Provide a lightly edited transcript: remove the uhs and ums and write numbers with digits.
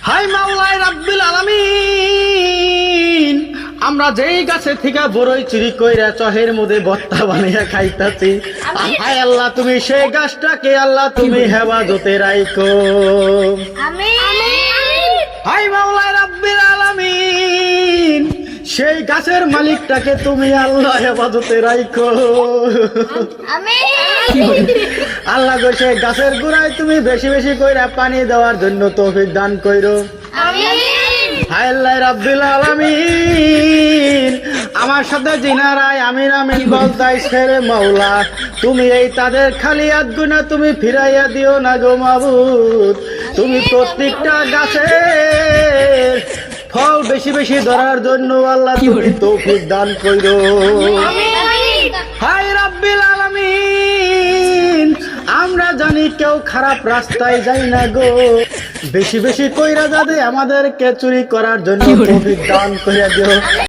High মাওলাই রাব্বিল আলামিন, আমরা যেই গাছে থেকে বড়ই চুরি কইরা চহের মধ্যে ভর্তা বানিয়ে খাইতাছি, হায় আল্লাহ তুমি সেই গাছটাকে আল্লাহ তুমি হেফাজতে রাখো। হাই মাওলাই রাব্বিল আলামিন, সেই গাছের মালিকটাকে তুমি আল্লাহ হেফাজতে রাখো। আল্লাহ গো সেই গাছের গোড়ায় তুমি বেশি বেশি কইরা পানি দেওয়ার জন্য তৌফিক দান কইরো। হায় আল্লাহ রাব্বিল আলামিন, আমার সাথে জিনারাই আমিন আমিন বলতাই ছেড়ে মাওলা তুমি এই তাদের খালি হাত গুনা তুমি ফিরাইয়া দিও না গো মাবুদ। তুমি প্রত্যেকটা গাছের ফল বেশি বেশি ধরার জন্য আল্লাহ তুমি তৌফিক দান কইরো। হায় রাব্বিল আলামিন, আমরা জানি কেউ খারাপ রাস্তায় যাই না গো, বেশি বেশি কইরা যাবে আমাদেরকে চুরি করার জন্য তৌফিক দান কইরা দিও।